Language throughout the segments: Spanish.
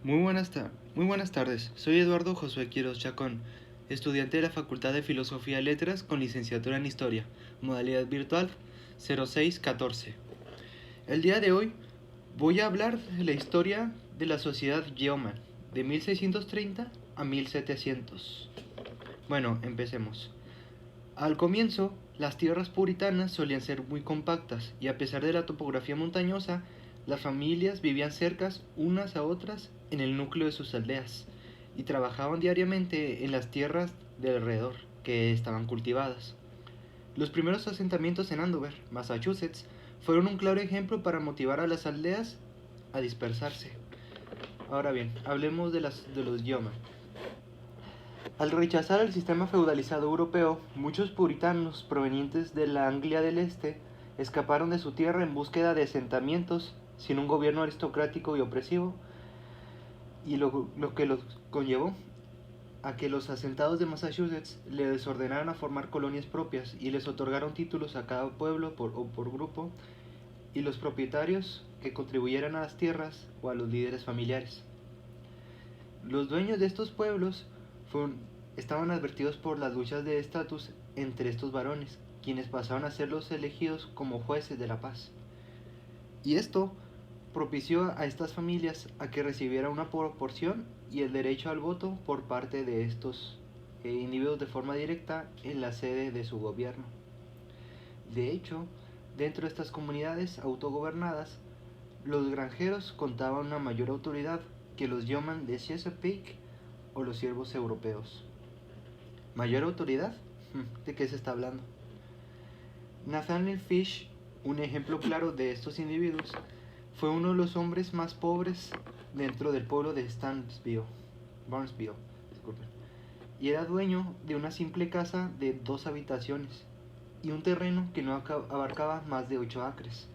Muy buenas tardes. Soy Eduardo Josué Quiroz Chacón, estudiante de la Facultad de Filosofía y Letras con licenciatura en Historia, modalidad virtual 0614. El día de hoy voy a hablar de la historia de la sociedad Yeoman, de 1630 a 1700. Bueno, empecemos. Al comienzo, las tierras puritanas solían ser muy compactas y a pesar de la topografía montañosa, las familias vivían cercas unas a otras en el núcleo de sus aldeas y trabajaban diariamente en las tierras de alrededor que estaban cultivadas. Los primeros asentamientos en Andover, Massachusetts, fueron un claro ejemplo para motivar a las aldeas a dispersarse. Ahora bien, hablemos de los Yeoman. Al rechazar el sistema feudalizado europeo, muchos puritanos provenientes de la Anglia del Este escaparon de su tierra en búsqueda de asentamientos sin un gobierno aristocrático y opresivo, y lo que los conllevó a que los asentados de Massachusetts les ordenaran a formar colonias propias y les otorgaron títulos a cada pueblo o por grupo, y los propietarios que contribuyeran a las tierras o a los líderes familiares. Los dueños de estos pueblos fueron, estaban advertidos por las luchas de estatus entre estos varones, quienes pasaron a ser los elegidos como jueces de la paz. Y esto propició a estas familias a que recibieran una proporción y el derecho al voto por parte de estos individuos de forma directa en la sede de su gobierno. De hecho, dentro de estas comunidades autogobernadas, los granjeros contaban una mayor autoridad que los yeoman de Chesapeake o los siervos europeos. ¿Mayor autoridad? ¿De qué se está hablando? Nathaniel Fish, un ejemplo claro de estos individuos, fue uno de los hombres más pobres dentro del pueblo de Barnesville, disculpen, y era dueño de una simple casa de 2 habitaciones y un terreno que no abarcaba más de 8 acres,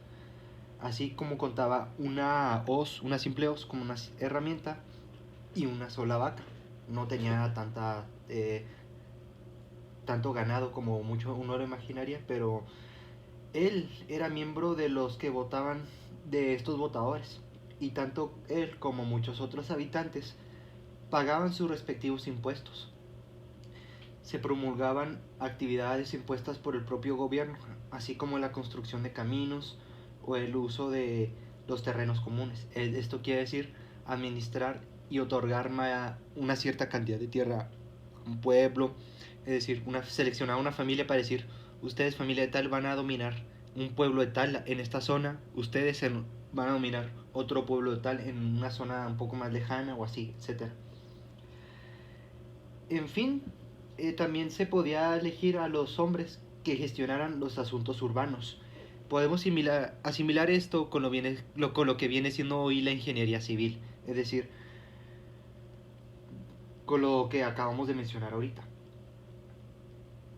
así como contaba una simple hoz como una herramienta y una sola vaca. No tenía tanto ganado como mucho uno lo imaginaría, pero él era miembro de los que votaban, de estos votadores, y tanto él como muchos otros habitantes pagaban sus respectivos impuestos. Se promulgaban actividades impuestas por el propio gobierno, así como la construcción de caminos o el uso de los terrenos comunes. Esto quiere decir administrar y otorgar una cierta cantidad de tierra a un pueblo, es decir, seleccionar una familia para decir, ustedes familia de tal van a dominar un pueblo de tal en esta zona, ustedes van a dominar otro pueblo de tal en una zona un poco más lejana o así, etc. En fin, también se podía elegir a los hombres que gestionaran los asuntos urbanos. Podemos asimilar esto con con lo que viene siendo hoy la ingeniería civil, es decir, con lo que acabamos de mencionar ahorita.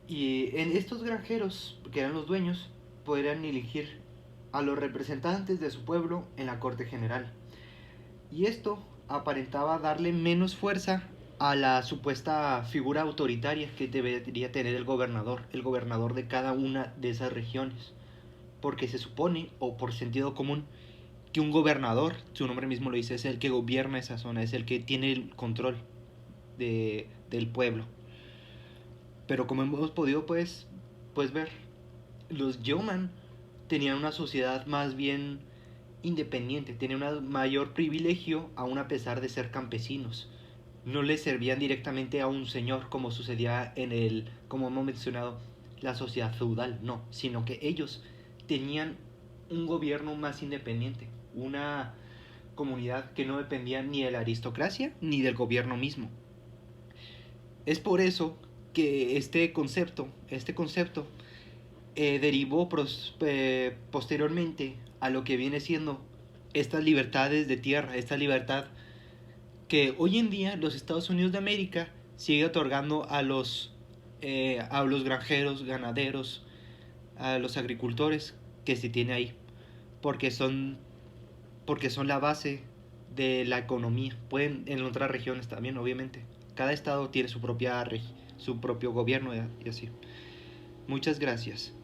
Y en estos granjeros, que eran los dueños, podrían elegir a los representantes de su pueblo en la corte general. Y esto aparentaba darle menos fuerza a la supuesta figura autoritaria que debería tener el gobernador de cada una de esas regiones. Porque se supone, o por sentido común, que un gobernador, su nombre mismo lo dice, es el que gobierna esa zona, es el que tiene el control del pueblo. Pero como hemos podido pues ver, los yeoman tenían una sociedad más bien independiente, tenían un mayor privilegio aún a pesar de ser campesinos. No les servían directamente a un señor como sucedía como hemos mencionado, la sociedad feudal, no, sino que ellos tenían un gobierno más independiente, una comunidad que no dependía ni de la aristocracia ni del gobierno mismo. Es por eso que este concepto derivó posteriormente a lo que viene siendo estas libertades de tierra, esta libertad que hoy en día los Estados Unidos de América sigue otorgando a los granjeros, ganaderos, a los agricultores que se tiene ahí, porque son, porque son la base de la economía. Pueden en otras regiones también, obviamente. Cada estado tiene su propio gobierno y así. Muchas gracias.